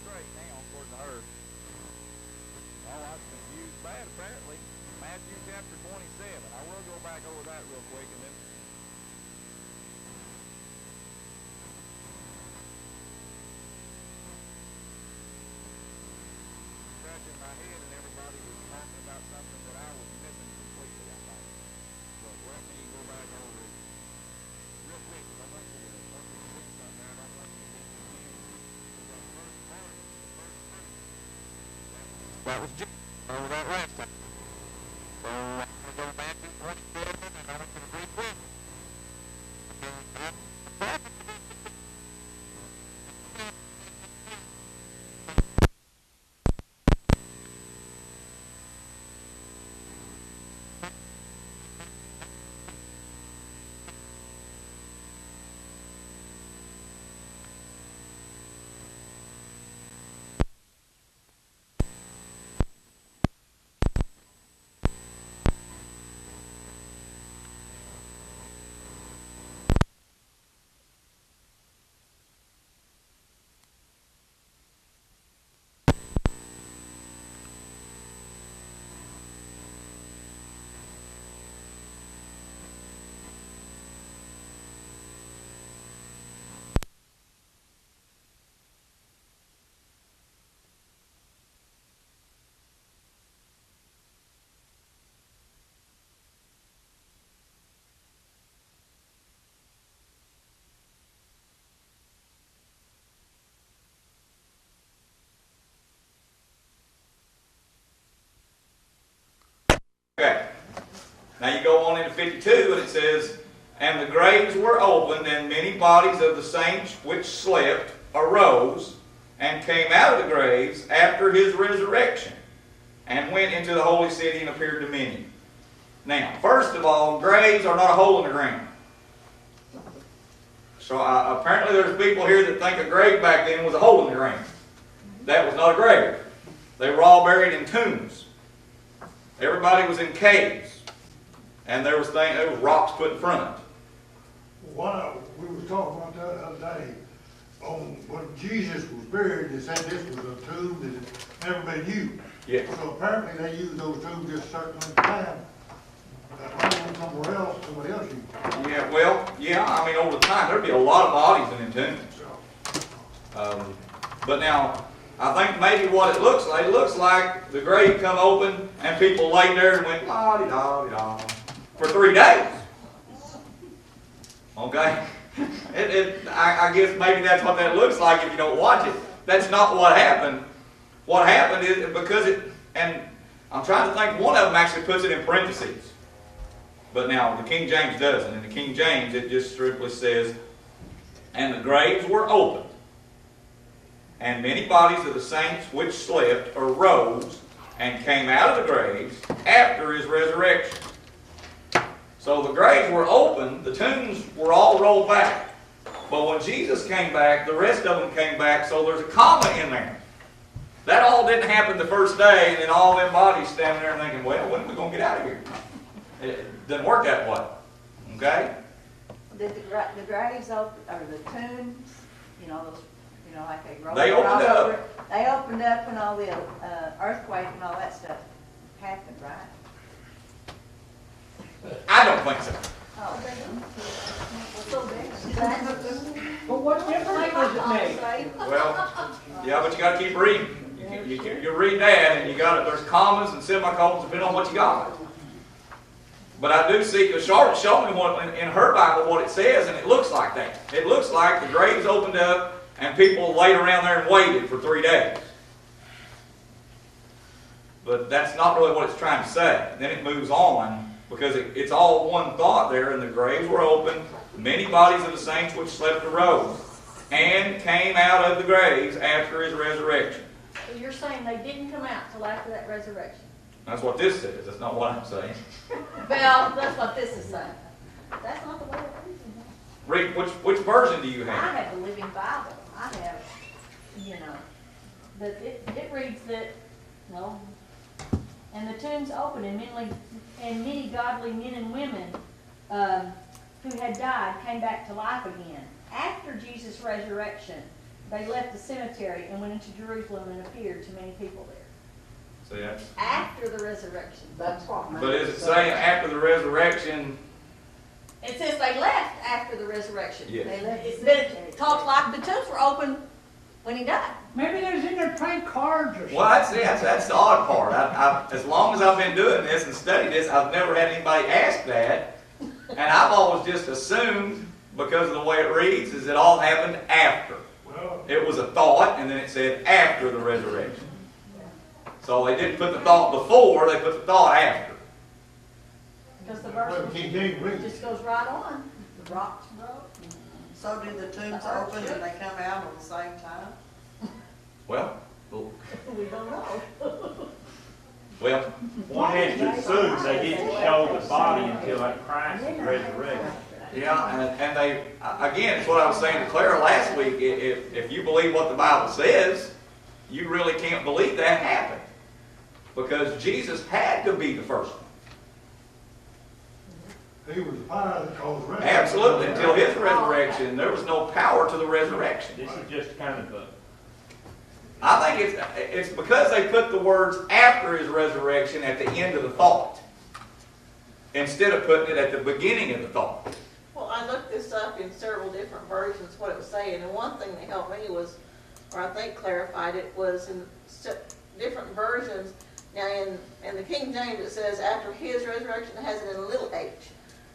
straight now, according to her. Oh, I was confused bad, apparently. Matthew chapter 27. I will go back over that real quick and then. Scratching my head and everybody was talking about something that I was missing completely, I think. But let me go back over it real quick because I want you to see something there. I don't want you to be confused. So the first part, the first fruit, that was Jesus. Over that last time. So I'm going to go back to 27 and I want you to read with me. Okay. Now you go on into 52 and it says, and the graves were opened, and many bodies of the saints which slept arose and came out of the graves after his resurrection, and went into the holy city and appeared to many. Now, first of all, graves are not a hole in the ground. So apparently there's people here that think a grave back then was a hole in the ground. That was not a grave. They were all buried in tombs. Everybody was in caves. And there was rocks put in front. We were talking about that the other day. When Jesus was buried, they said this was a tomb that had never been used. Yeah. So apparently they used those tombs just a certain time. That went somewhere else, somebody else used it. Yeah, well, yeah, I mean, over time, there'd be a lot of bodies in them tombs. But now, I think maybe what it looks like the grave come open and people laid there and went la-di-da-di-da for 3 days. Okay? I guess maybe that's what that looks like if you don't watch it. That's not what happened. What happened is because and I'm trying to think, one of them actually puts it in parentheses. But now the King James doesn't. In the King James it just strictly says, and the graves were opened, and many bodies of the saints which slept arose and came out of the graves after his resurrection. So the graves were open, the tombs were all rolled back. But when Jesus came back, the rest of them came back, so there's a comma in there. That all didn't happen the first day, and then all them bodies standing there thinking, well, when are we going to get out of here? It doesn't work that way. Okay? Did the graves open, or the tombs, those, like they rolled They opened up. over? They opened up when all the earthquake and all that stuff happened, right? I don't think so. Oh, But what difference does it make? Well, yeah, but you got to keep reading. You read that, and there's commas and semicolons depending on what you got. But I do see, because Charlotte showed me in her Bible what it says, and it looks like that. It looks like the graves opened up, and people laid around there and waited for 3 days. But that's not really what it's trying to say. Then it moves on, because it's all one thought there, and the graves were opened, many bodies of the saints which slept arose, and came out of the graves after his resurrection. So you're saying they didn't come out till after that resurrection? That's what this says. That's not what I'm saying. Well, that's what this is saying. That's not the way it reads. Read, which version do you I have? have the Living Bible. I have, but it reads that, and the tombs opened, and many godly men and women who had died came back to life again. After Jesus' resurrection, they left the cemetery and went into Jerusalem and appeared to many people there. See, that's, After the resurrection. That's what. but is it saying after the resurrection? It says they left after the resurrection. Yes. They left the cemetery. It talks like the tombs were open when he died. Maybe they was in there playing cards or something. Well, that's the odd part. As long as I've been doing this and studied this, I've never had anybody ask that. And I've always just assumed, because of the way it reads, is it all happened after. Well, It was a thought, and then it said after the resurrection. So they didn't put the thought before, they put the thought after. Because the well, verse King James reads. just goes right on. The rocks broke. So do the tombs open and they come out at the same time? Well, We don't know. well, One has to assume they didn't show the body until that Christ was resurrected. yeah, and they, again, it's what I was saying to Clara last week. If you believe what the Bible says, you really can't believe that happened. Because Jesus had to be the first one. He was the power that caused resurrection. Absolutely, until his resurrection, there was no power to the resurrection. This is just kind of a, I think it's because they put the words after his resurrection at the end of the thought, instead of putting it at the beginning of the thought. Well, I looked this up in several different versions, what it was saying, and one thing that helped me was, or I think clarified it, was in different versions. Now, in the King James, it says after his resurrection, it has it in a little h.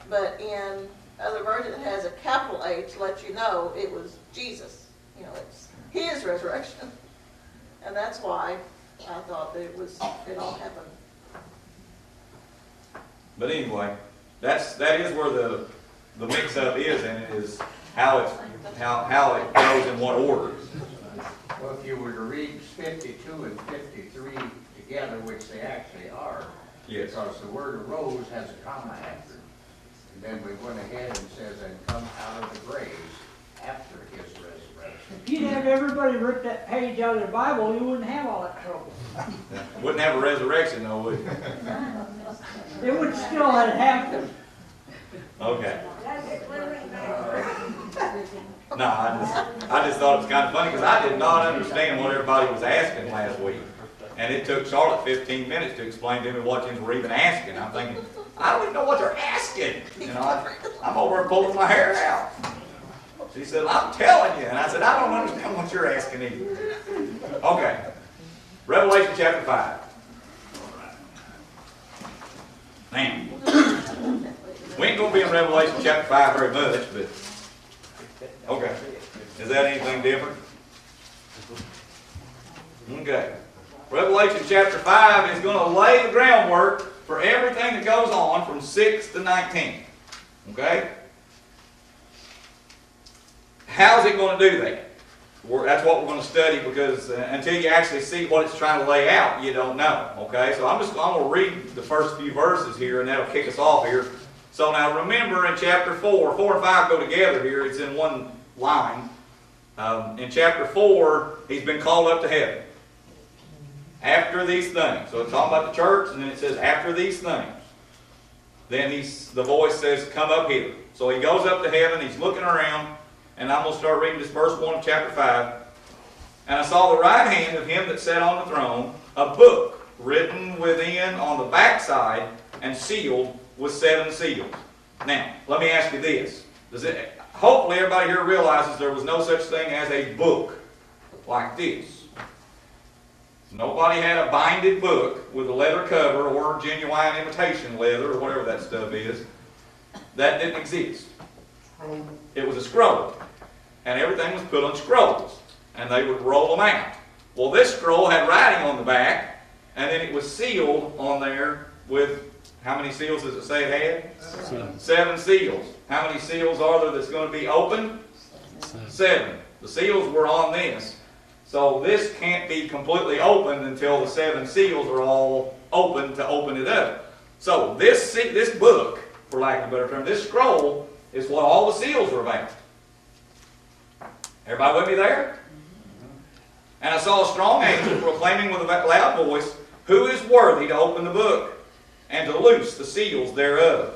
But in other versions, it has a capital H to let you know it was Jesus. You know, it's his resurrection. And that's why I thought that it all happened. But anyway, that is where the mix-up is, and it is how it goes in what order. Well, if you were to read 52 and 53 together, which they actually are, Yes. because the word arose has a comma after it. And then we went ahead and says, and come out of the graves after his resurrection. If you'd have everybody rip that page out of the Bible, you wouldn't have all that trouble. Wouldn't have a resurrection though, would you? It would still have happened. Okay. No, I just thought it was kind of funny because I did not understand what everybody was asking last week. And it took Charlotte 15 minutes to explain to me what they were even asking. I'm thinking, I don't even know what they're asking. You know, I'm over here pulling my hair out. She said, I'm telling you. And I said, I don't understand what you're asking either. Okay. Revelation chapter 5. Man. We ain't going to be in Revelation chapter 5 very much, but okay. Is that anything different? Okay. Revelation chapter 5 is going to lay the groundwork for everything that goes on from 6 to 19. Okay? How's it going to do that? That's what we're going to study because until you actually see what it's trying to lay out, you don't know. Okay? So I'm going to read the first few verses here and that'll kick us off here. So now remember in chapter 4 and 5 go together here. It's in one line. In chapter 4, he's been called up to heaven. After these things. So it's talking about the church, and then it says, after these things. Then the voice says, come up here. So he goes up to heaven, he's looking around, and I'm going to start reading this verse 1 of chapter 5. And I saw the right hand of him that sat on the throne, a book written within on the backside, and sealed with 7 seals. Now, let me ask you this. Hopefully everybody here realizes there was no such thing as a book like this. Nobody had a binded book with a leather cover or genuine imitation leather or whatever that stuff is. That didn't exist. It was a scroll. And everything was put on scrolls. And they would roll them out. Well, this scroll had writing on the back, and then it was sealed on there with, how many seals does it say it had? 7 seals. How many seals are there that's going to be open? 7. The seals were on this. So this can't be completely opened until the 7 seals are all open to open it up. So this book, for lack of a better term, this scroll is what all the seals are about. Everybody with me there? And I saw a strong angel proclaiming with a loud voice, who is worthy to open the book and to loose the seals thereof?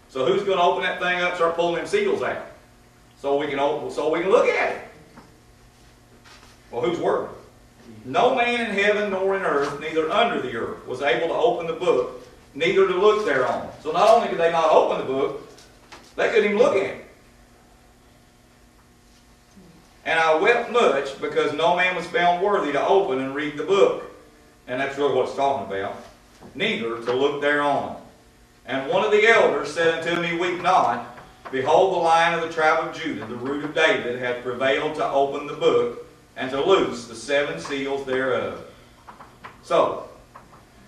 So who's going to open that thing up and start pulling them seals out? So we can look at it. Well, who's worthy? No man in heaven nor in earth, neither under the earth, was able to open the book, neither to look thereon. So not only could they not open the book, they couldn't even look at it. And I wept much because no man was found worthy to open and read the book. And that's really what it's talking about. Neither to look thereon. And one of the elders said unto me, Weep not. Behold, the Lion of the tribe of Judah, the root of David, hath prevailed to open the book and to loose the 7 seals thereof. So,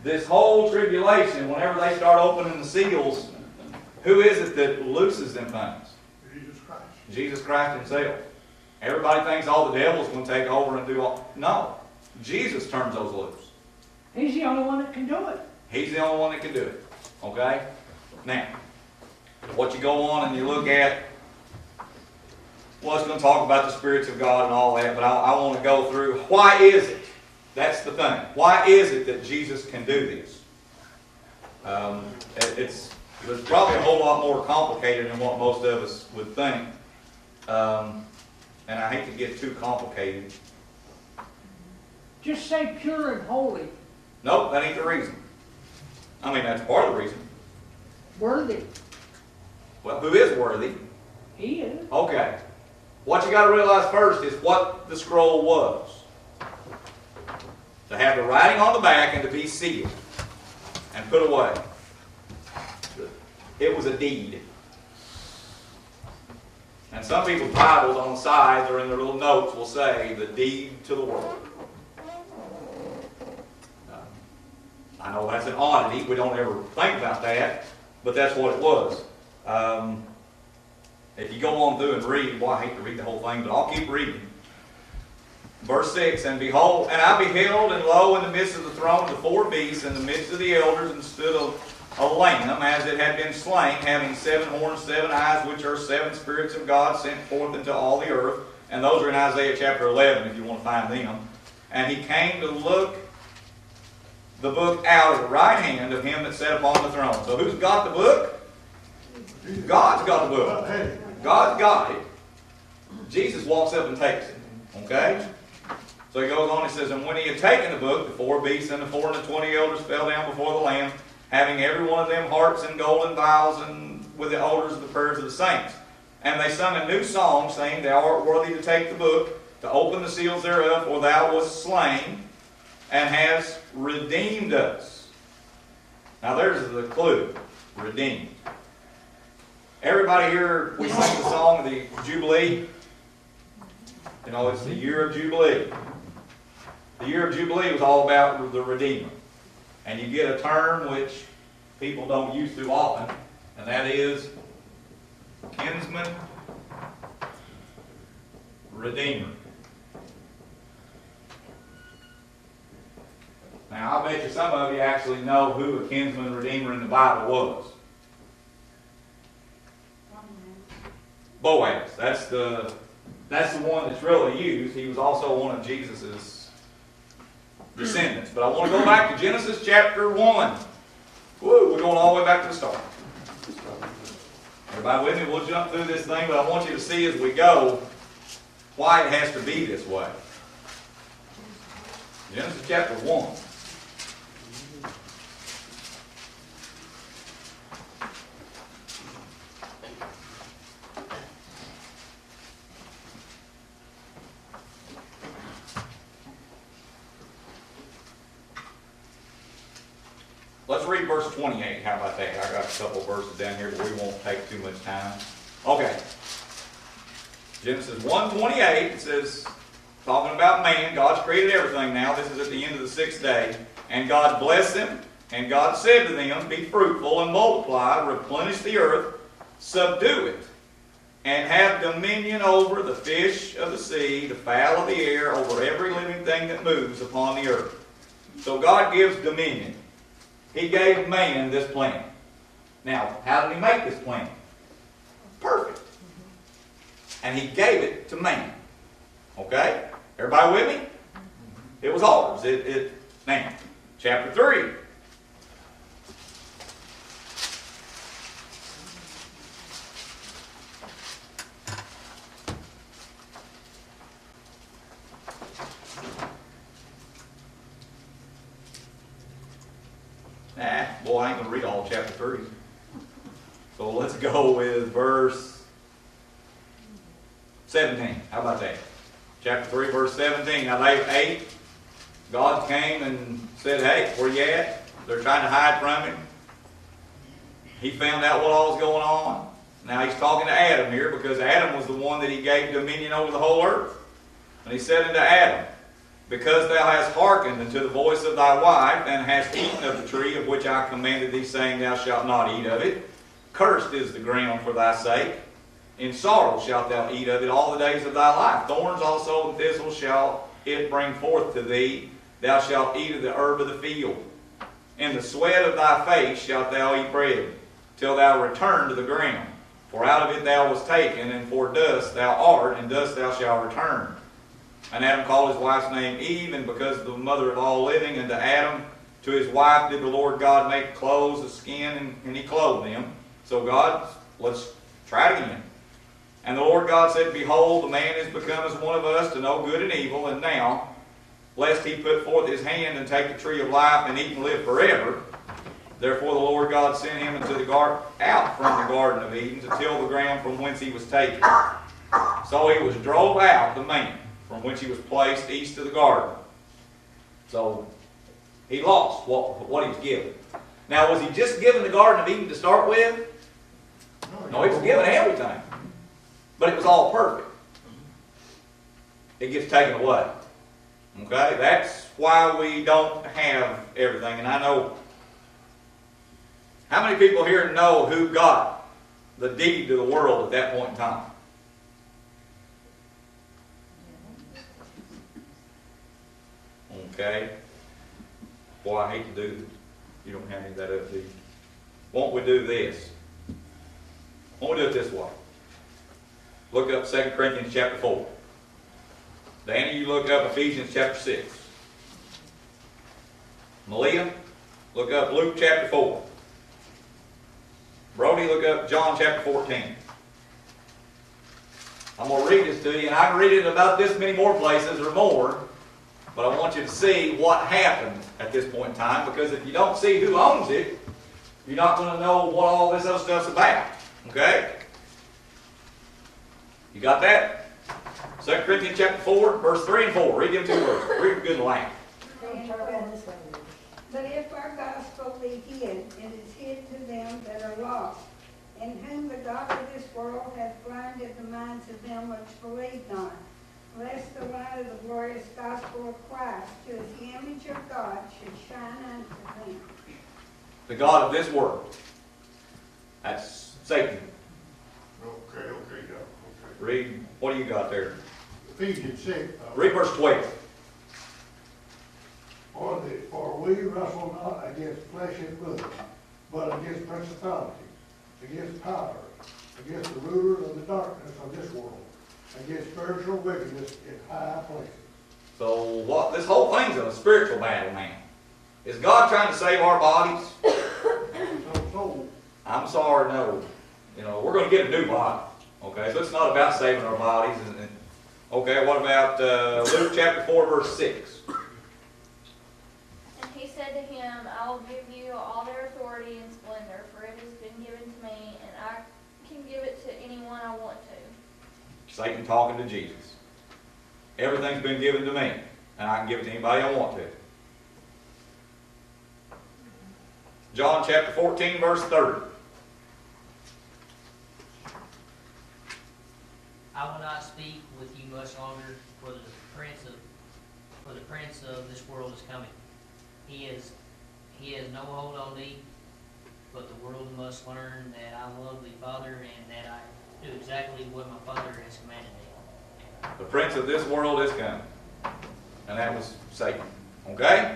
this whole tribulation, whenever they start opening the seals, who is it that looses them things? Jesus Christ. Jesus Christ himself. Everybody thinks all the devil's going to take over and do all. No. Jesus turns those loose. He's the only one that can do it. He's the only one that can do it. Okay? Now, what you go on and you look at, well, it's going to talk about the spirits of God and all that, but I want to go through, why is it? That's the thing. Why is it that Jesus can do this? It's probably a whole lot more complicated than what most of us would think. And I hate to get too complicated. Just say pure and holy. Nope, that ain't the reason. I mean, that's part of the reason. Worthy. Well, who is worthy? He is. Okay. What you got to realize first is what the scroll was. To have the writing on the back and to be sealed and put away. It was a deed. And some people's Bibles on the sides or in their little notes will say, the deed to the world. I know that's an oddity. We don't ever think about that, but that's what it was. If you go on through and read, well, I hate to read the whole thing, but I'll keep reading. Verse 6, And behold, and I beheld, and lo, in the midst of the throne, the 4 beasts, in the midst of the elders, and stood a lamb, as it had been slain, having 7 horns, 7 eyes, which are 7 spirits of God sent forth into all the earth. And those are in Isaiah chapter 11, if you want to find them. And he came to look the book out of the right hand of him that sat upon the throne. So who's got the book? God's got the book. God's got it. Jesus walks up and takes it. Okay? So he goes on and says, And when he had taken the book, the 4 beasts and the 4 and 20 elders fell down before the Lamb, having every one of them harps and golden vials, and with the odors of the prayers of the saints. And they sung a new song, saying, Thou art worthy to take the book, to open the seals thereof, for thou wast slain, and hast redeemed us. Now there's the clue. Redeemed. Everybody here, we sing the song of the Jubilee. You know, it's the year of Jubilee. The year of Jubilee was all about the Redeemer. And you get a term which people don't use too often, and that is kinsman redeemer. Now, I bet you some of you actually know who a kinsman redeemer in the Bible was. Boaz. That's the one that's really used. He was also one of Jesus's descendants. But I want to go back to Genesis chapter 1. Woo, we're going all the way back to the start. Everybody with me? We'll jump through this thing, but I want you to see as we go why it has to be this way. Genesis chapter 1. Let's read verse 28. How about that? I got a couple verses down here, but we won't take too much time. Okay. Genesis 1:28, it says, talking about man, God's created everything now. This is at the end of the 6th day. And God blessed them, and God said to them, Be fruitful and multiply, replenish the earth, subdue it, and have dominion over the fish of the sea, the fowl of the air, over every living thing that moves upon the earth. So God gives dominion. He gave man this plan. Now, how did he make this plan? Perfect. And he gave it to man. Okay? Everybody with me? It was ours. Now, chapter 3. Boy, I ain't gonna read all of chapter 3. So let's go with verse 17. How about that? Chapter 3, verse 17. Now they ate. God came and said, hey, where you at? They're trying to hide from him. He found out what all was going on. Now he's talking to Adam here, because Adam was the one that he gave dominion over the whole earth. And he said unto Adam, because thou hast hearkened unto the voice of thy wife, and hast eaten of the tree of which I commanded thee, saying, thou shalt not eat of it, cursed is the ground for thy sake. In sorrow shalt thou eat of it all the days of thy life. Thorns also and thistles shall it bring forth to thee. Thou shalt eat of the herb of the field. In the sweat of thy face shalt thou eat bread, till thou return to the ground. For out of it thou wast taken, and for dust thou art, and dust thou shalt return. And Adam called his wife's name Eve, and because the mother of all living, and to Adam, to his wife, did the Lord God make clothes of skin, and he clothed them. So God, let's try it again. And the Lord God said, behold, the man is become as one of us, to know good and evil, and now, lest he put forth his hand and take the tree of life and eat and live forever. Therefore the Lord God sent him into the out from the Garden of Eden to till the ground from whence he was taken. So he was drove out, the man, from which he was placed east of the garden. So he lost what he was given. Now, was he just given the Garden of Eden to start with? No, he was given everything. But it was all perfect. It gets taken away. Okay? That's why we don't have everything. And I know, how many people here know who got the deed to the world at that point in time? Okay? Boy, I hate to do this. You don't have any of that up, do you? Won't we do this? Won't we do it this way? Look up 2 Corinthians chapter 4. Danny, you look up Ephesians chapter 6. Malia, look up Luke chapter 4. Brody, look up John chapter 14. I'm going to read this to you, and I can read it in about this many more places or more, but I want you to see what happened at this point in time, because if you don't see who owns it, you're not going to know what all this other stuff's about. Okay? You got that? 2 Corinthians chapter 4, verse 3 and 4. Read them two verses. Read them good and loud. But if our gospel be hid, it is hid to them that are lost, in whom the God of this world hath blinded the minds of them which believe not, lest the light of the glorious gospel of Christ, who is the image of God, should shine unto them. The God of this world. That's Satan. Okay, yeah, okay. Read, what do you got there? Ephesians 6. Read verse 12. For we wrestle not against flesh and blood, but against principalities, against powers, against the rulers of the darkness of this world, against spiritual wickedness in high places. So what? This whole thing's a spiritual battle, man. Is God trying to save our bodies? So, I'm sorry, no. You know, we're going to get a new body. Okay, so it's not about saving our bodies. Okay, what about Luke chapter 4, verse 6? And he said to him, I will give you all their authority and splendor, for it has been given to me, and I can give it to anyone I want to. Satan talking to Jesus. Everything's been given to me, and I can give it to anybody I want to. John chapter 14, verse 30. I will not speak with you much longer, for the prince of this world is coming. He has no hold on thee, but the world must learn that I love thee, Father, and that I do exactly what my Father has commanded me. The prince of this world is coming. And that was Satan. Okay?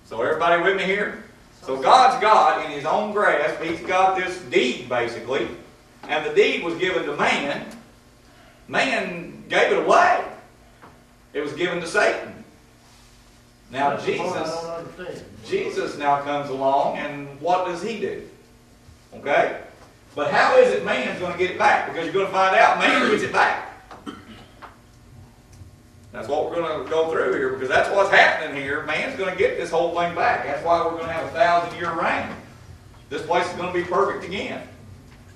So everybody with me here? So God's got in his own grasp, he's got this deed basically, and the deed was given to man. Man gave it away. It was given to Satan. Now Jesus now comes along, and what does he do? Okay? But how is it man's going to get it back? Because you're going to find out man gets it back. That's what we're going to go through here, because that's what's happening here. Man's going to get this whole thing back. That's why we're going to have a 1,000-year reign. This place is going to be perfect again.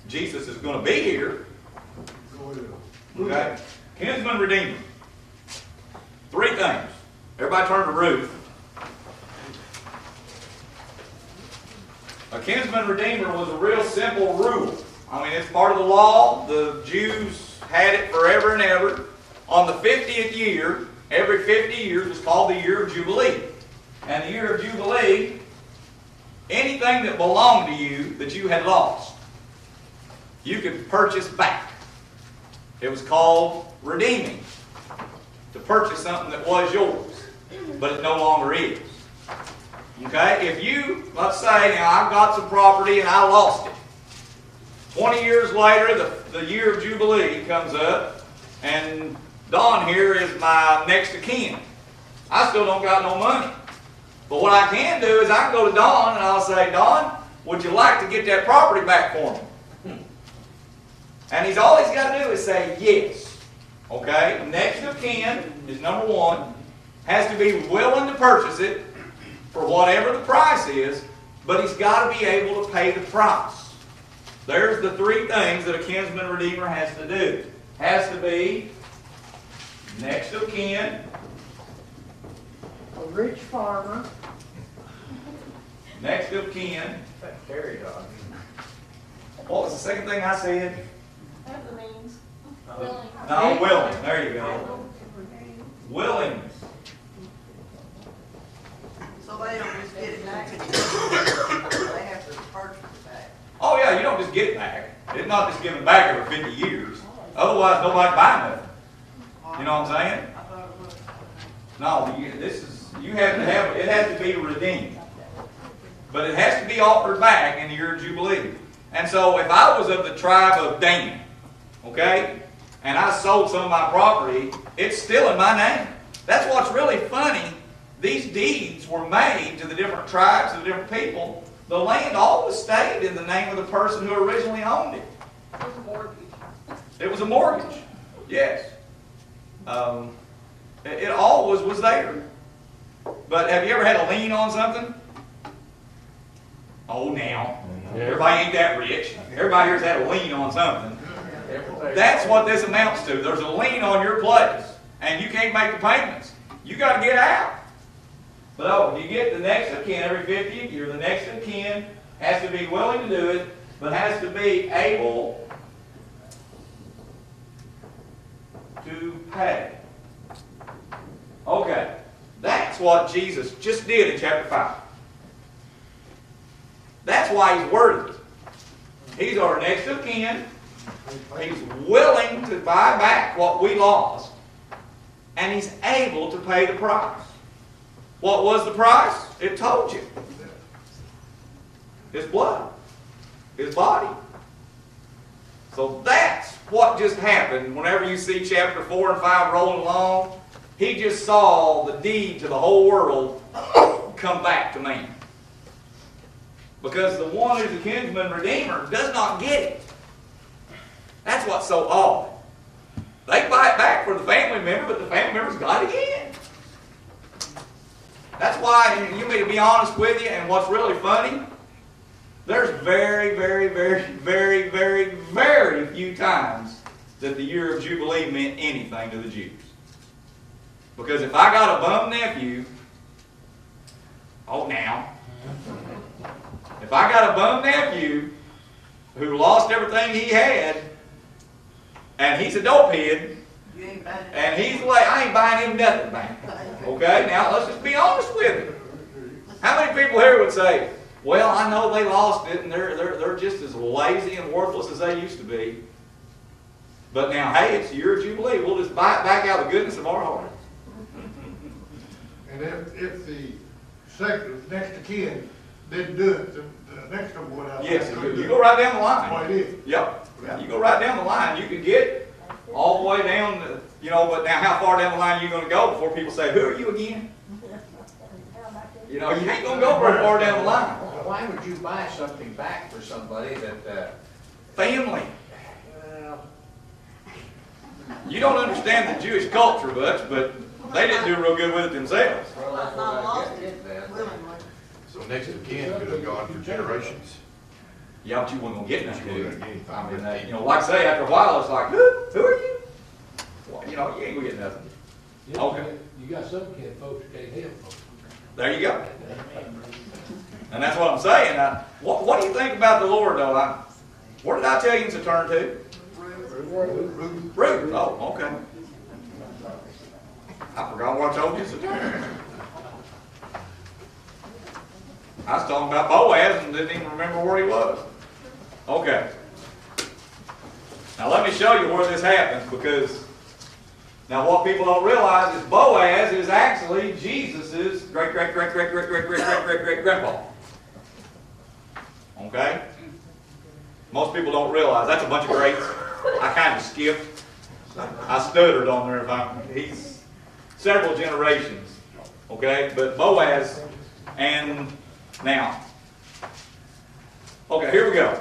Jesus is going to be here. Okay? Kinsman Redeemer. 3 things. Everybody turn to Ruth. A kinsman redeemer was a real simple rule. I mean, it's part of the law. The Jews had it forever and ever. On the 50th year, every 50 years was called the year of Jubilee. And the year of Jubilee, anything that belonged to you that you had lost, you could purchase back. It was called redeeming. To purchase something that was yours, but it no longer is. Okay? If you, let's say, now I've got some property and I lost it. 20 years later, the year of Jubilee comes up, and Don here is my next of kin. I still don't got no money. But what I can do is I can go to Don and I'll say, Don, would you like to get that property back for me? And he's all he's got to do is say yes. Okay? Next of kin is number 1. Has to be willing to purchase it for whatever the price is, but he's got to be able to pay the price. There's the 3 things that a kinsman redeemer has to do. Has to be next of kin, A rich farmer. next of kin. That fairy dog. What was the second thing I said? Have the means. Willing. No, willing. There you go. Willingness. So they don't just get it back, they have to purchase it back. Oh yeah, you don't just get it back. It's not just given back every 50 years. Otherwise, nobody buy nothing. You know what I'm saying? I thought it was. No, you have to have, it has to be redeemed. But it has to be offered back in the year of Jubilee. And so if I was of the tribe of Dan, okay, and I sold some of my property, it's still in my name. That's what's really funny. These deeds were made to the different tribes, to the different people. The land always stayed in the name of the person who originally owned it. It was a mortgage. It was a mortgage. Yes. It always was there. But have you ever had a lien on something? Oh, now. Everybody ain't that rich. Everybody here's had a lien on something. That's what this amounts to. There's a lien on your place, and you can't make the payments. You got to get out. But oh, you get the next of kin every 50th year. The next of kin has to be willing to do it, but has to be able to pay. Okay, that's what Jesus just did in chapter 5. That's why he's worthy. He's our next of kin. He's willing to buy back what we lost. And he's able to pay the price. What was the price? It told you. His blood. His body. So that's what just happened whenever you see chapter 4 and 5 rolling along. He just saw the deed to the whole world come back to man. Because the one who's a kinsman redeemer does not get it. That's what's so odd. They buy it back for the family member, but the family member's got it again. That's why, you may be honest with you, and what's really funny, there's very, very, very, very, very, very few times that the year of Jubilee meant anything to the Jews. Because if I got a bum nephew, oh now, if I got a bum nephew who lost everything he had, and he's a dopehead, and he's like, I ain't buying him nothing back. Okay, now let's just be honest with him. How many people here would say, well, I know they lost it, and they're just as lazy and worthless as they used to be. But now, hey, it's the year of Jubilee. We'll just buy it back out of the goodness of our heart. And if the second, next of kin didn't do it, the next one would have. Yes, you go right down the line. That's what it is. Yep. You go right down the line. You can get all the way down, but now how far down the line are you going to go before people say, who are you again? You ain't going to go very far down the line. Why would you buy something back for somebody that... Family. You don't understand the Jewish culture much, but they didn't do real good with it themselves. Well, that's what I get then. Willingly. So next of kin could have gone for generations. Yeah, but you weren't gonna get nothing, You dude. weren't gonna get anything. I mean, you know, like I say, after a while, it's like, who are you? Well, you know, you ain't gonna get nothing. Okay. You got some kid folks that can't help folks. There you go. And that's what I'm saying. What do you think about the Lord, though? Where did I tell you to turn to? Ruth. Oh, okay. I forgot what I told you to turn. I was talking about Boaz and didn't even remember where he was. Okay. Now let me show you where this happens, because now what people don't realize is Boaz is actually Jesus' great-great-great-great-great-great-great-great-great-grandpa. Okay? Most people don't realize that's a bunch of greats. I kind of skipped. I stuttered on there. He's several generations. Okay? But Boaz, and now, okay, here we go.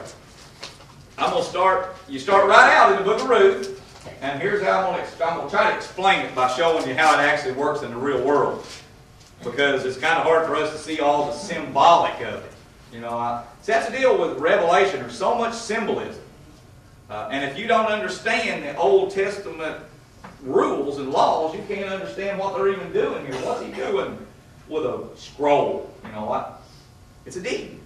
I'm going to start, you start right out in the book of Ruth, and here's how I'm going to try to explain it by showing you how it actually works in the real world. Because it's kind of hard for us to see all the symbolic of it. You know, see, that's the deal with Revelation. There's so much symbolism. And if you don't understand the Old Testament rules and laws, you can't understand what they're even doing here. What's he doing with a scroll? You know what? It's a deed.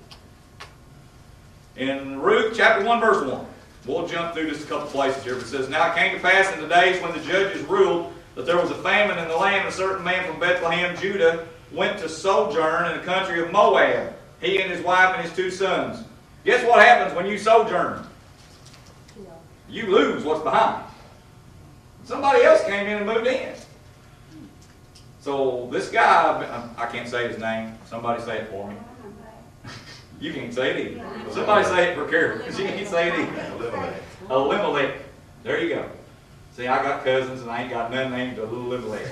In Ruth chapter 1, verse 1, we'll jump through just a couple places here. But it says, "Now it came to pass in the days when the judges ruled that there was a famine in the land. A certain man from Bethlehem, Judah, went to sojourn in the country of Moab, he and his wife and his 2 sons. Guess what happens when you sojourn? You lose what's behind. Somebody else came in and moved in. So this guy, I can't say his name. Somebody say it for me. You can't say it either. Somebody say it for Carol, because you can't say it either. Elimelech. There you go. See, I got cousins and I ain't got none named Elimelech. You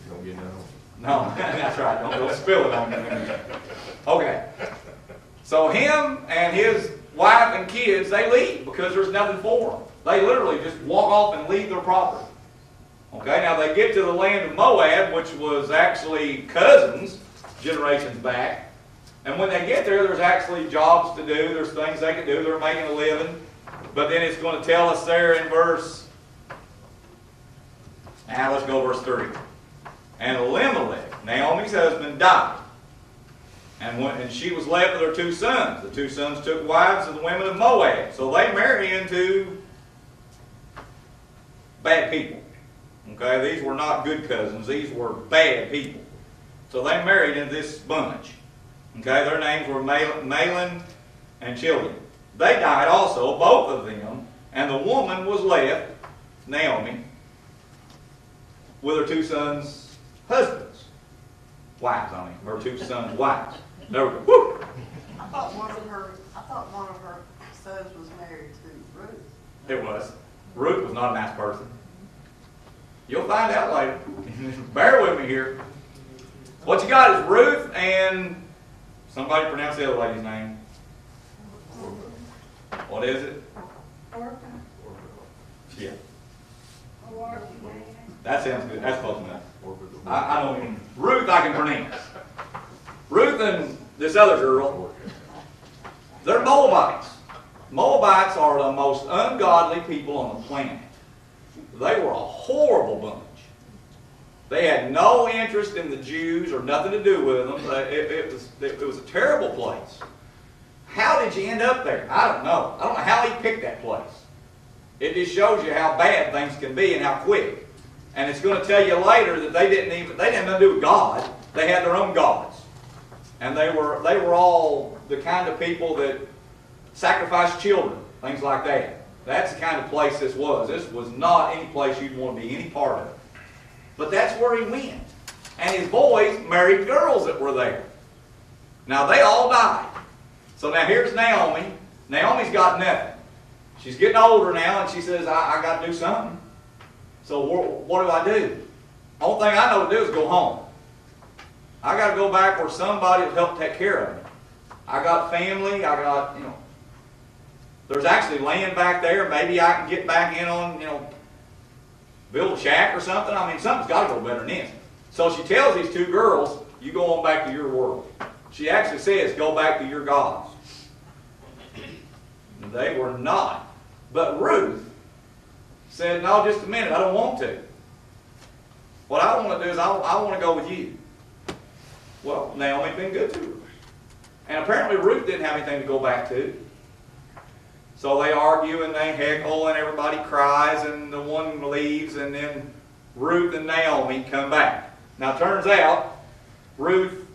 don't get none. No, that's right. Don't spill it on me. Okay. So him and his wife and kids, they leave because there's nothing for them. They literally just walk off and leave their property. Okay, now they get to the land of Moab, which was actually cousins generations back. And when they get there, there's actually jobs to do. There's things they can do. They're making a living. But then it's going to tell us there in verse, now let's go verse 3. And Elimelech, Naomi's husband, died. And she was left with her 2 sons. The 2 sons took wives of the women of Moab. So they marry into bad people. Okay, these were not good cousins. These were bad people. So they married into this bunch. Okay, their names were Mahlon and Chilion. They died also, both of them, and the woman was left, Naomi, with her 2 sons' husbands. Wives, her 2 sons' wives. There we go. Woo! I thought one of her sons was married to Ruth. It was. Ruth was not a nice person. You'll find out later. Bear with me here. What you got is Ruth and somebody pronounce the other lady's name. What is it? Orpah. Yeah. Orpah. That sounds good. That's close enough. I don't. Ruth I can pronounce. Ruth and this other girl, they're Moabites. Moabites are the most ungodly people on the planet. They were a horrible bunch. They had no interest in the Jews or nothing to do with them. It was a terrible place. How did you end up there? I don't know. I don't know how he picked that place. It just shows you how bad things can be and how quick. And it's going to tell you later that they didn't have nothing to do with God. They had their own gods. And they were all the kind of people that sacrificed children, things like that. That's the kind of place this was. This was not any place you'd want to be any part of. But that's where he went. And his boys married girls that were there. Now they all died. So now here's Naomi. Naomi's got nothing. She's getting older now and she says, I got to do something. So what do I do? The only thing I know to do is go home. I got to go back where somebody will help take care of me. I got family. I got, there's actually land back there. Maybe I can get back in on, build a shack or something. I mean, something's got to go better than this. So she tells these two girls, you go on back to your world. She actually says, go back to your gods. They were not. But Ruth said, no, just a minute, I don't want to. What I want to do is I want to go with you. Well, Naomi's been good to her. And apparently Ruth didn't have anything to go back to. So they argue and they heckle and everybody cries and the one leaves and then Ruth and Naomi come back. Now it turns out Ruth,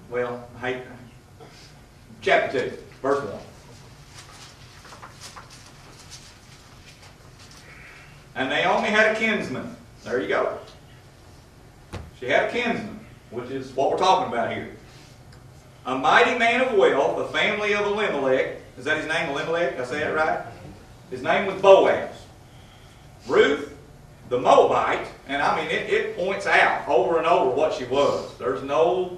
well, chapter 2, verse 1. And Naomi had a kinsman. There you go. She had a kinsman, which is what we're talking about here. A mighty man of wealth, the family of Elimelech. Is that his name, Elimelech? Did I say that right? His name was Boaz. Ruth, the Moabite, and I mean, it points out over and over what she was. There's no,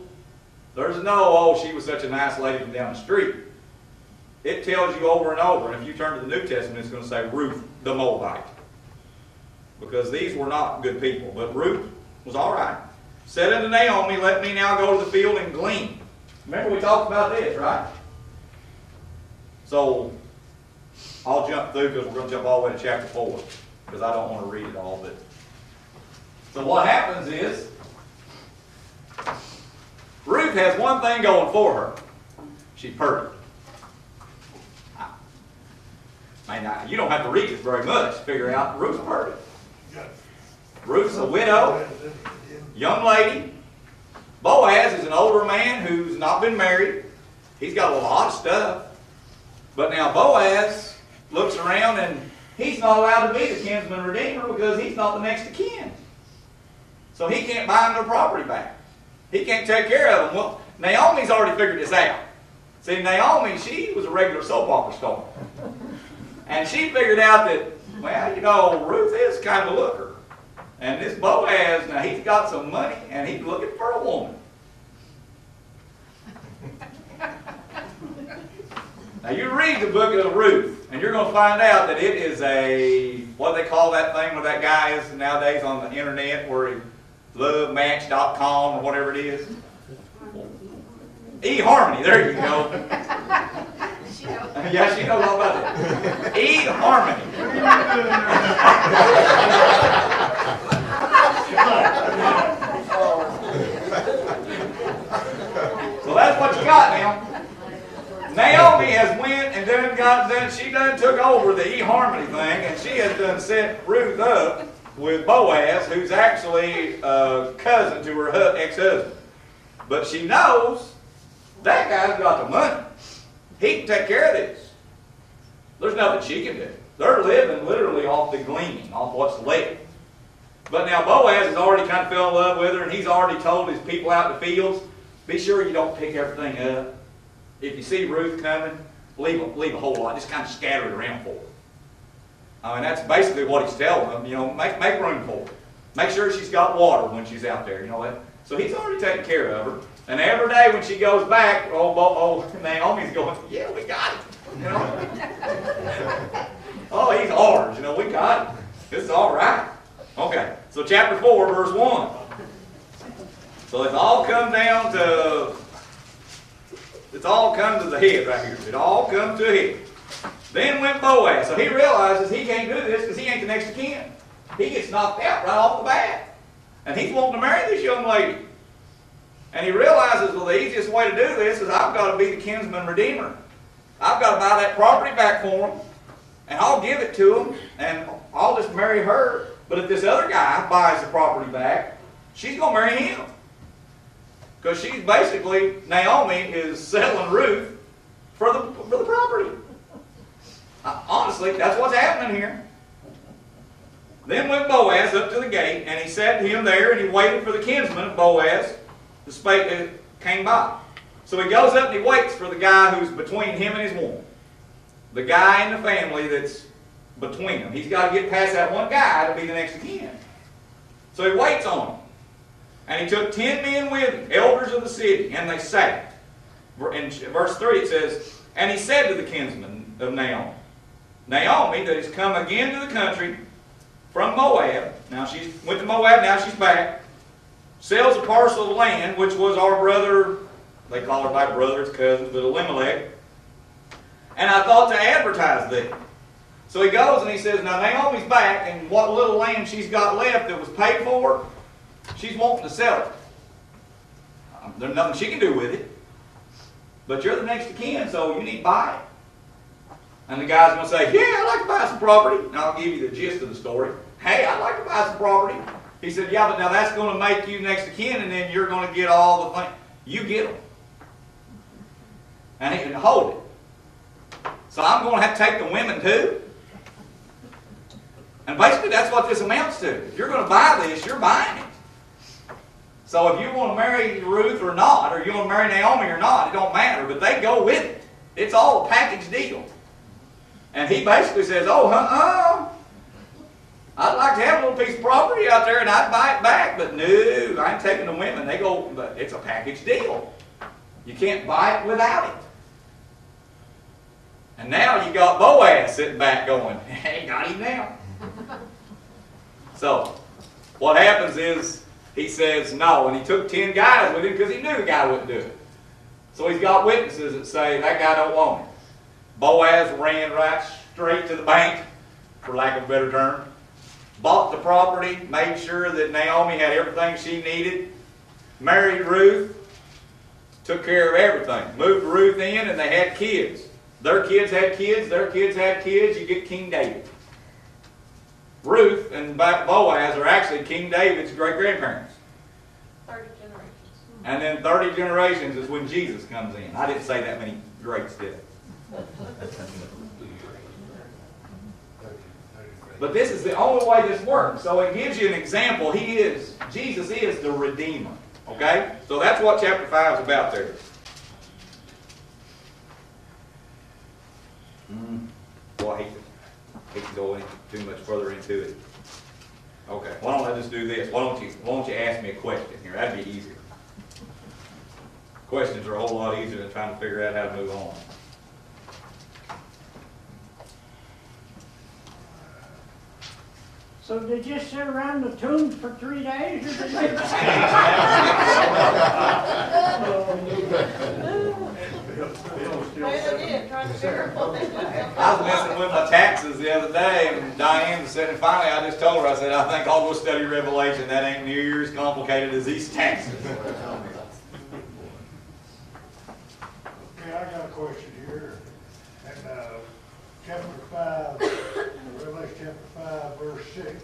oh, she was such a nice lady from down the street. It tells you over and over, and if you turn to the New Testament, it's going to say Ruth, the Moabite. Because these were not good people, but Ruth was all right. Said unto Naomi, let me now go to the field and glean. Remember we talked about this, right? So, I'll jump through because we're going to jump all the way to chapter 4 because I don't want to read it all. But so what happens is, Ruth has one thing going for her. She's perfect. Man, you don't have to read this very much to figure out Ruth's perfect. Ruth's a widow, young lady. Boaz is an older man who's not been married. He's got a lot of stuff. But now Boaz looks around and he's not allowed to be the kinsman redeemer because he's not the next of kin. So he can't buy him their property back. He can't take care of them. Well, Naomi's already figured this out. See, Naomi, she was a regular soap opera star. And she figured out that, well, you know, Ruth is kind of a looker. And this Boaz, now he's got some money and he's looking for a woman. Now you read the book of Ruth and you're going to find out that it is a, what do they call that thing where that guy is nowadays on the internet where he, lovematch.com or whatever it is. eHarmony, there you go. Yeah, she knows all about it. eHarmony. So that's what you got now. Naomi has went and she done took over the eHarmony thing and she has done set Ruth up with Boaz, who's actually a cousin to her ex-husband. But she knows that guy's got the money. He can take care of this. There's nothing she can do. They're living literally off the gleaning, off what's left. But now Boaz has already kind of fell in love with her, and he's already told his people out in the fields, be sure you don't pick everything up. If you see Ruth coming, leave a whole lot. Just kind of scatter it around for her. I mean, that's basically what he's telling them. You know, make room for her. Make sure she's got water when she's out there. You know that. So he's already taken care of her. And every day when she goes back, Naomi's going, yeah, we got it. You know? Oh, he's ours. You know, we got it. It's all right. Okay, so chapter 4, verse 1. So it's all come the head right here. It all comes to a head. Then went Boaz. So he realizes he can't do this because he ain't the next of kin. He gets knocked out right off the bat. And he's wanting to marry this young lady. And he realizes, well, the easiest way to do this is I've got to be the kinsman redeemer. I've got to buy that property back for him, and I'll give it to him, and I'll just marry her. But if this other guy buys the property back, she's going to marry him. Because she's basically, Naomi is selling Ruth for the property. Honestly, that's what's happening here. Then went Boaz up to the gate, and he sat him there, and he waited for the kinsman of Boaz to came by. So he goes up and he waits for the guy who's between him and his woman. The guy in the family that's between them. He's got to get past that one guy to be the next of kin. So he waits on him. And he took 10 men with him, elders of the city, and they sat. In verse 3 it says, and he said to the kinsman of Naomi, Naomi, that has come again to the country from Moab, now she went to Moab, now she's back, sells a parcel of land, which was our brother, they call her my brother, it's cousins, but Elimelech, and I thought to advertise thee. So he goes and he says, now Naomi's back, and what little land she's got left that was paid for, she's wanting to sell it. There's nothing she can do with it. But you're the next of kin, so you need to buy it. And the guy's going to say, yeah, I'd like to buy some property. And I'll give you the gist of the story. Hey, I'd like to buy some property. He said, yeah, but now that's going to make you next of kin, and then you're going to get all the things. You get them. And he can hold it. So I'm going to have to take the women too? And basically that's what this amounts to. If you're going to buy this, you're buying it. So if you want to marry Ruth or not, or you want to marry Naomi or not, it don't matter, but they go with it. It's all a package deal. And he basically says, oh, I'd like to have a little piece of property out there and I'd buy it back, but no, I ain't taking the women. They go, but it's a package deal. You can't buy it without it. And now you got Boaz sitting back going, hey, got him now. So what happens is, he says no, and he took 10 guys with him because he knew the guy wouldn't do it. So he's got witnesses that say that guy don't want it. Boaz ran right straight to the bank, for lack of a better term, bought the property, made sure that Naomi had everything she needed, married Ruth, took care of everything, moved Ruth in, and they had kids. Their kids had kids, their kids had kids, you get King David. Ruth and Boaz are actually King David's great-grandparents. 30 generations. And then 30 generations is when Jesus comes in. I didn't say that many greats, did I? But this is the only way this works. So it gives you an example. Jesus is the Redeemer. Okay? So that's what chapter 5 is about there. Boy, I hate to go in too much further into it. Okay, why don't I just do this? Why don't you ask me a question here? That'd be easier. Questions are a whole lot easier than trying to figure out how to move on. So they just sit around the tombs for 3 days, or did they? I was messing with my taxes the other day, and Diane said, and finally I just told her, I said, I think I'll go study Revelation. That ain't near as complicated as these taxes. Okay, I got a question here. And chapter 5, Revelation chapter 5, verse 6,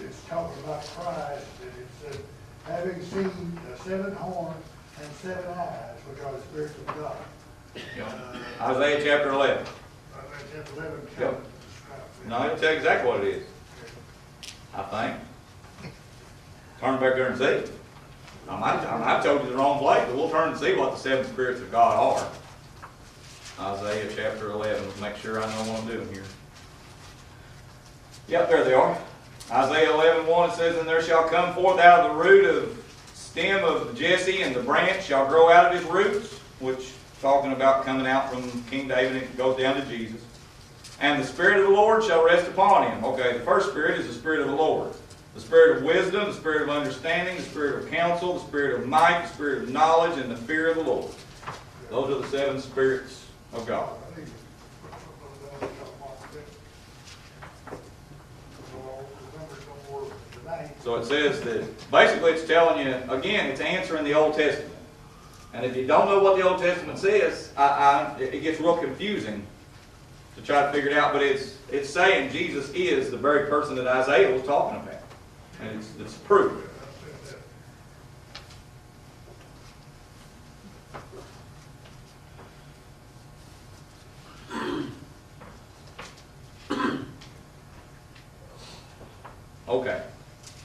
it's talking about Christ, and it says, having seen 7 horns and 7 eyes, which are the spirits of God. Isaiah chapter 11. Isaiah chapter 11. Yep. No, it'll tell you exactly what it is. I think. Turn back there and see. I told you the wrong place, but we'll turn and see what the 7 spirits of God are. Isaiah chapter 11. Make sure I know what I'm doing here. Yep, there they are. Isaiah 11:1, it says, and there shall come forth out of the root of stem of Jesse, and the branch shall grow out of his roots, which talking about coming out from King David, it goes down to Jesus. And the Spirit of the Lord shall rest upon him. Okay, the first Spirit is the Spirit of the Lord. The Spirit of wisdom, the Spirit of understanding, the Spirit of counsel, the Spirit of might, the Spirit of knowledge, and the fear of the Lord. Those are the 7 spirits of God. So it says that, basically it's telling you, again, it's answering the Old Testament. And if you don't know what the Old Testament says, it gets real confusing to try to figure it out. But it's saying Jesus is the very person that Isaiah was talking about. And it's proof. Okay.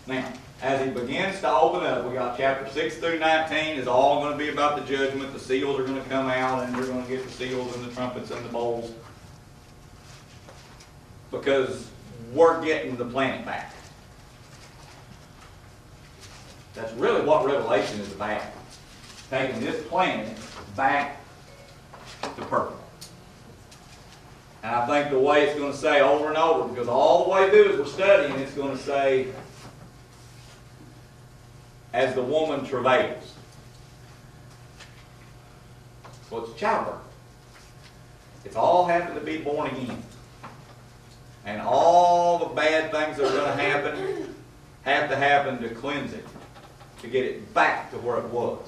Now, as he begins to open up, we got chapter 6 through 19 is all going to be about the judgment. The seals are going to come out, and you're going to get the seals and the trumpets and the bowls. Because we're getting the planet back. That's really what Revelation is about. Taking this planet back to purple. And I think the way it's going to say over and over, because all the way through as we're studying, it's going to say, as the woman travails. So it's childbirth. It's all having to be born again. And all the bad things that are going to happen have to happen to cleanse it, to get it back to where it was.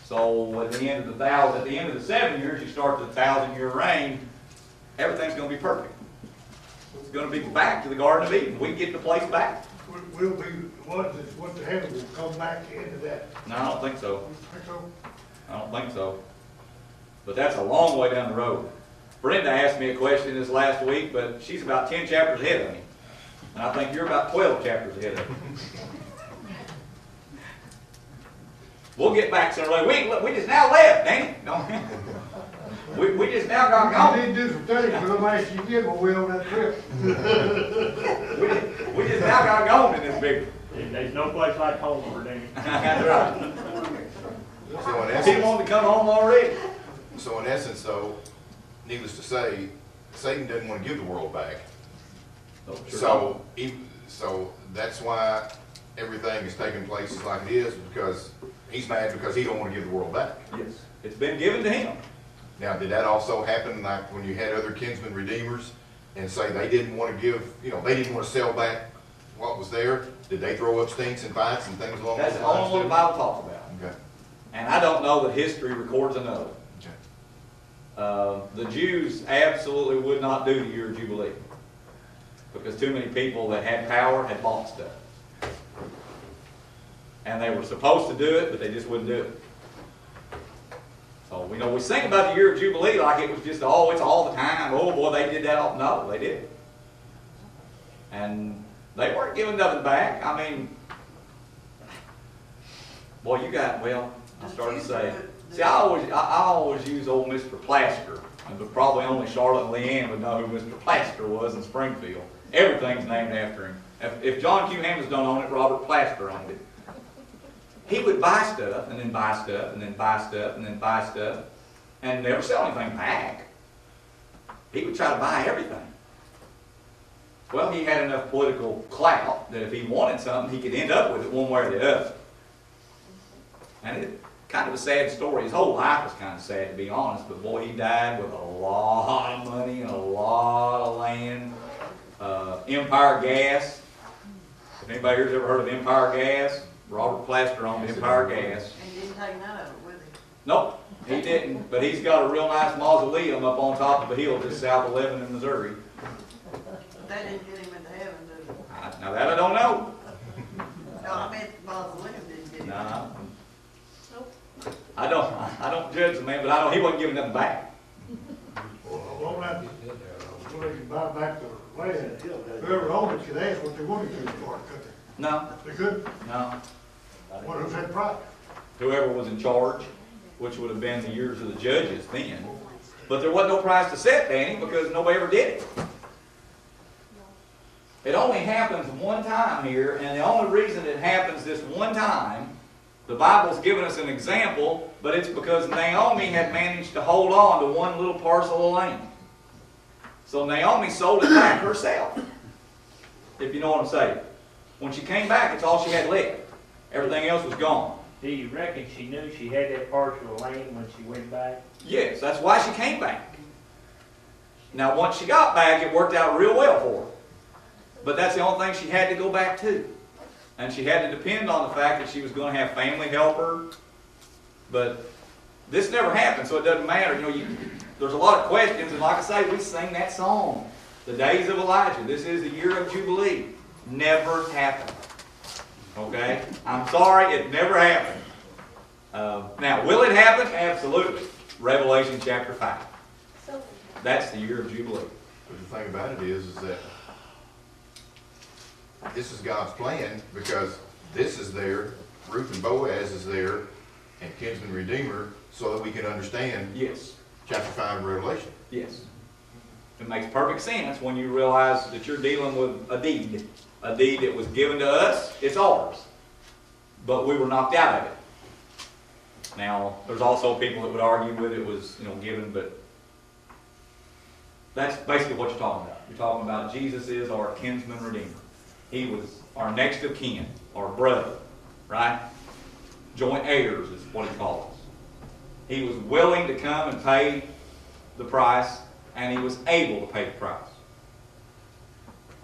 So at the end of the 7 years, you start the 1,000-year reign, everything's going to be perfect. It's going to be back to the Garden of Eden. We get the place back. We'll be the ones that's what the heaven will come back into that. No, I don't think so. Think so? I don't think so. But that's a long way down the road. Brenda asked me a question this last week, but she's about 10 chapters ahead of me. And I think you're about 12 chapters ahead of me. We'll get back sooner or later. We just now left, Danny. We just now got gone. You need to do some study for the last you did when we were on that trip. We just now got gone in this big. There's no place like home for Danny. That's right. So in He essence, wanted to come home already. so in essence, though, needless to say, Satan doesn't want to give the world back. So that's why everything is taking place like it is, because he's mad because he don't want to give the world back. Yes. It's been given to him. Now, did that also happen like when you had other kinsman redeemers and say they didn't want to give, they didn't want to sell back what was there? Did they throw up stinks and fights and things along That's those the lines? only one the Bible talks about. Okay. And I don't know that history records another. The Jews absolutely would not do the year of Jubilee because too many people that had power had bought stuff. And they were supposed to do it, but they just wouldn't do it. So, we sing about the year of Jubilee like it was just, it's all the time. Oh, boy, they did that all. No, they didn't. And they weren't giving nothing back. I mean, boy, I started to say, see, I always use old Mr. Plaster, but probably only Charlotte and Leanne would know who Mr. Plaster was in Springfield. Everything's named after him. If John Q. Hammons don't own it, Robert Plaster owned it. He would buy stuff, and then buy stuff, and then buy stuff, and then buy stuff, and never sell anything back. He would try to buy everything. Well, he had enough political clout that if he wanted something, he could end up with it one way or the other. And it's kind of a sad story. His whole life was kind of sad, to be honest, but boy, he died with a lot of money and a lot of land. Empire Gas. If anybody here's ever heard of Empire Gas, Robert Plaster owned Empire Gas. And didn't take none of it with him. Nope, he didn't, but he's got a real nice mausoleum up on top of a hill just south of Lebanon, Missouri. That didn't get him into heaven, did it? Now that I don't know. No, I meant mausoleum didn't get him. Nah. I don't judge the man, but he wasn't giving nothing back. Well, on that, so they can buy back the land. Whoever owned it could ask what they wanted to for it, couldn't they? No, They could? no. What if that price? Whoever was in charge, which would have been the years of the judges then. But there wasn't no price to set, Danny, because nobody ever did it. It only happens one time here, and the only reason it happens this one time, the Bible's given us an example, but it's because Naomi had managed to hold on to one little parcel of land. So Naomi sold it back herself, if you know what I'm saying. When she came back, it's all she had left. Everything else was gone. Do you reckon she knew she had that parcel of land when she went back? Yes, that's why she came back. Now, once she got back, it worked out real well for her. But that's the only thing she had to go back to. And she had to depend on the fact that she was going to have family help her. But this never happened, so it doesn't matter. There's a lot of questions, and like I say, we sing that song, The Days of Elijah. This is the year of Jubilee. Never happened. Okay? I'm sorry, it never happened. Now, will it happen? Absolutely. Revelation chapter 5. That's the year of Jubilee. But the thing about it is that this is God's plan, because this is there, Ruth and Boaz is there, and kinsman redeemer, so that we can understand Yes. chapter 5 of Revelation. Yes. It makes perfect sense when you realize that you're dealing with a deed. A deed that was given to us, it's ours. But we were knocked out of it. Now, there's also people that would argue with it was, given, but That's basically what you're talking about. You're talking about Jesus is our kinsman redeemer. He was our next of kin, our brother, right? Joint heirs is what he calls us. He was willing to come and pay the price, and he was able to pay the price.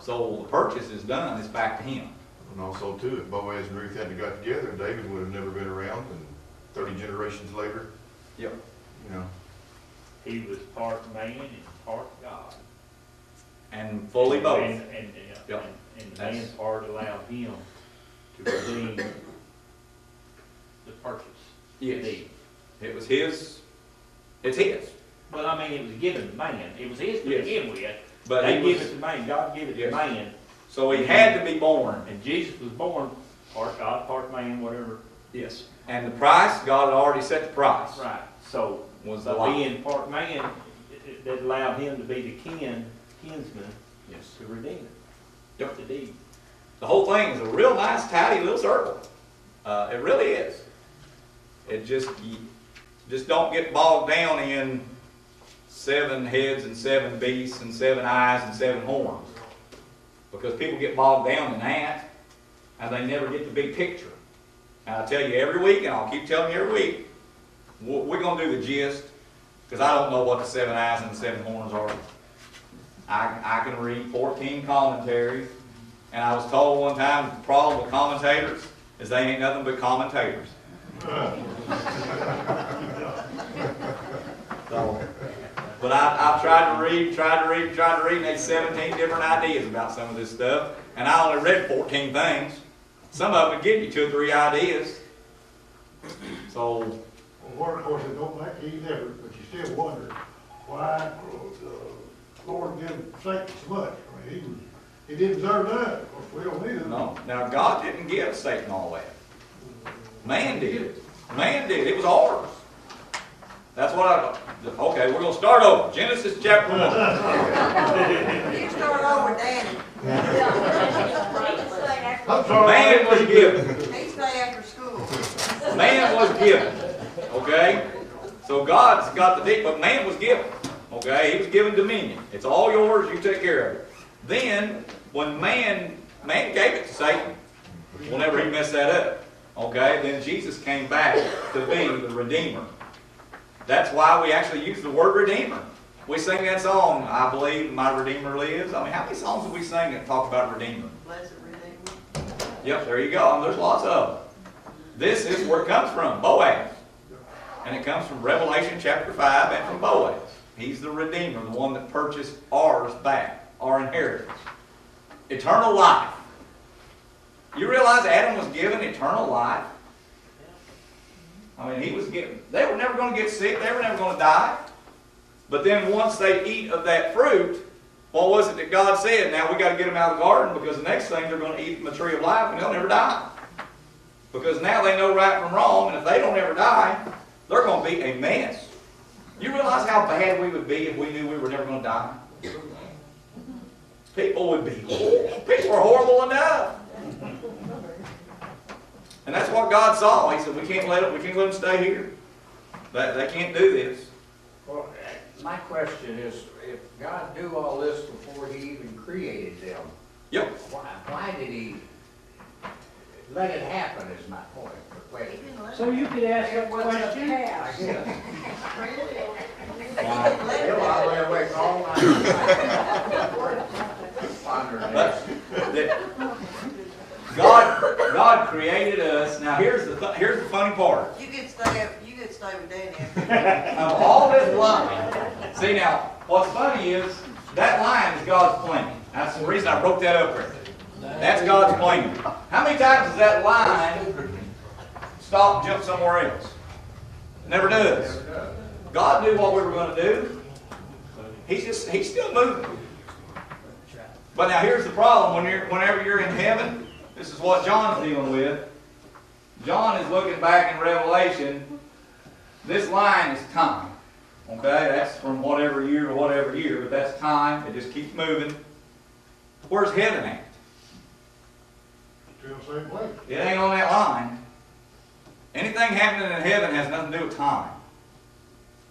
So the purchase is done, it's back to him. And also too, if Boaz and Ruth hadn't got together, David would have never been around, and 30 generations later, Yep. you know. He was part man and part God. And fully both. And Yep. and the man's part allowed him to redeem the purchase. Yes. Deed. It was his, it's his. Well, I mean, it was given to man. It was his to Yes. begin with. But They he give was- it to man. God gave it Yes. to man. So he had to be born. And Jesus was born part God, part man, whatever. Yes. And the price, God had already set the price. Right. So, Was the by life. being part man, that allowed him to be the kinsman Yes. to redeem it. Yep. The deed. The whole thing is a real nice, tidy little circle. It really is. It just, you just don't get bogged down in 7 heads and 7 beasts and 7 eyes and 7 horns. Because people get bogged down in that, and they never get the big picture. And I tell you every week, and I'll keep telling you every week, we're going to do the gist, because I don't know what the 7 eyes and the 7 horns are. I can read 14 commentaries, and I was told one time the problem with commentators is they ain't nothing but commentators. So, but I've tried to read, and there's 17 different ideas about some of this stuff, and I only read 14 things. Some of them give you 2 or 3 ideas. So, Well, of course, it don't make any difference, but you still wonder why the Lord gave Satan so much. I mean, he didn't deserve that. Of course, we don't need it. no. Now, God didn't give Satan all that. Man did. Man did. It was ours. That's what okay, we're going to start over. Genesis chapter 1. You start over, Danny. I'm sorry. Man was given. He stay after school. Man was given. Okay? So God's got the deed, but man was given. Okay? He was given dominion. It's all yours, you take care of it. Then, when man gave it to Satan, whenever he messed that up. Okay? Then Jesus came back to be the Redeemer. That's why we actually use the word Redeemer. We sing that song, I believe my Redeemer lives. I mean, how many songs have we sing that talk about Redeemer? Blessed Redeemer. Yep, there you go. And there's lots of them. This is where it comes from, Boaz. And it comes from Revelation chapter 5 and from Boaz. He's the Redeemer, the one that purchased ours back, our inheritance. Eternal life. You realize Adam was given eternal life? I mean, he was given, they were never going to get sick, they were never going to die. But then once they eat of that fruit, what was it that God said? Now we got to get them out of the garden, because the next thing they're going to eat from the tree of life and they'll never die. Because now they know right from wrong, and if they don't ever die, they're going to be a mess. You realize how bad we would be if we knew we were never going to die? People would be horrible. People are horrible enough. And that's what God saw. He said, we can't let them stay here. They can't do this. Well, my question is, if God knew all this before he even created them, Yep. why did he let it happen is my point. The question. So you could ask that What's the question. I past? guess. Let it Bill, I lay awake all night. Pondering But this. God created us. Now here's the funny part. You could stay with Danny. Of all this line, see now, what's funny is that line is God's plan. That's the reason I broke that up right there. That's God's plan. How many times does that line stop and jump somewhere else? Never does. God knew what we were going to do. He's still moving. But now here's the problem. Whenever you're in heaven, this is what John's dealing with. John is looking back in Revelation. This line is time. Okay, that's from whatever year to whatever year, but that's time. It just keeps moving. Where's heaven at? Still the same place. It ain't on that line. Anything happening in heaven has nothing to do with time.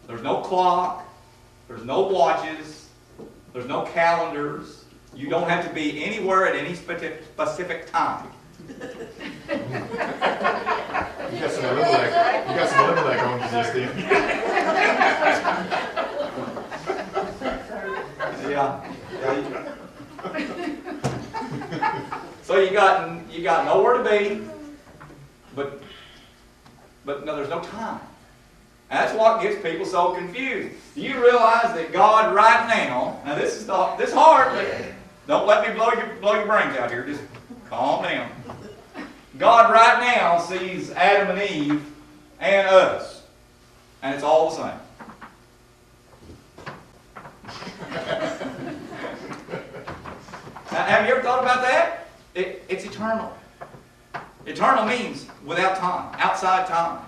There's no clock. There's no watches. There's no calendars. You don't have to be anywhere at any specific time. You got some Elimelech on you just then. Yeah. So you got nowhere to be, but no, there's no time. And that's what gets people so confused. Do you realize that God right now this is hard, but don't let me blow your brains out here. Just calm down. God right now sees Adam and Eve and us, and it's all the same. Now, have you ever thought about that? It's eternal. Eternal means without time, outside time.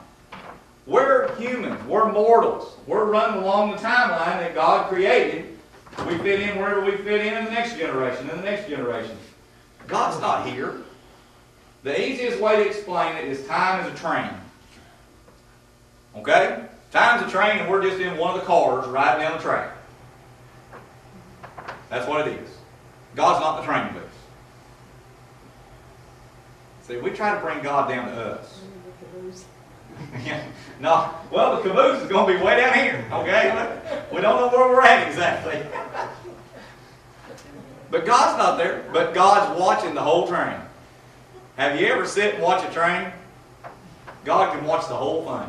We're humans. We're mortals. We're running along the timeline that God created. We fit in wherever we fit in the next generation, and the next generation. God's not here. The easiest way to explain it is time is a train. Okay? Time's a train and we're just in one of the cars riding down the track. That's what it is. God's not the train with us. See, we try to bring God down to us. No, well, the caboose is going to be way down here, okay? We don't know where we're at exactly. But God's not there, but God's watching the whole train. Have you ever sit and watch a train? God can watch the whole thing,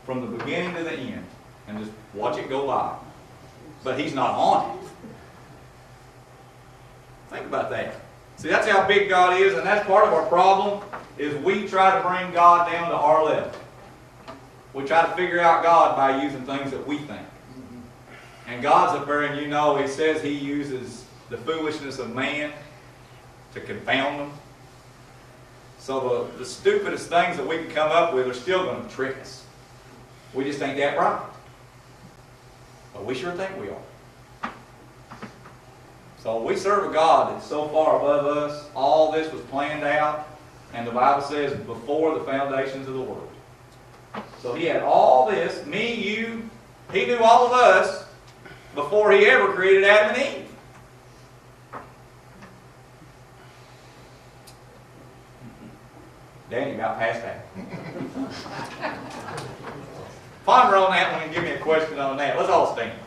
from the beginning to the end, and just watch it go by. But He's not on it. Think about that. See, that's how big God is, and that's part of our problem, is we try to bring God down to our level. We try to figure out God by using things that we think. And God's up there, and you know, He says He uses the foolishness of man to confound them. So the stupidest things that we can come up with are still going to trick us. We just ain't that bright. But we sure think we are. So we serve a God that's so far above us. All this was planned out. And the Bible says before the foundations of the world. So He had all this, me, you. He knew all of us before He ever created Adam and Eve. Danny got past that. Ponder on that one and give me a question on that. Let's all stand.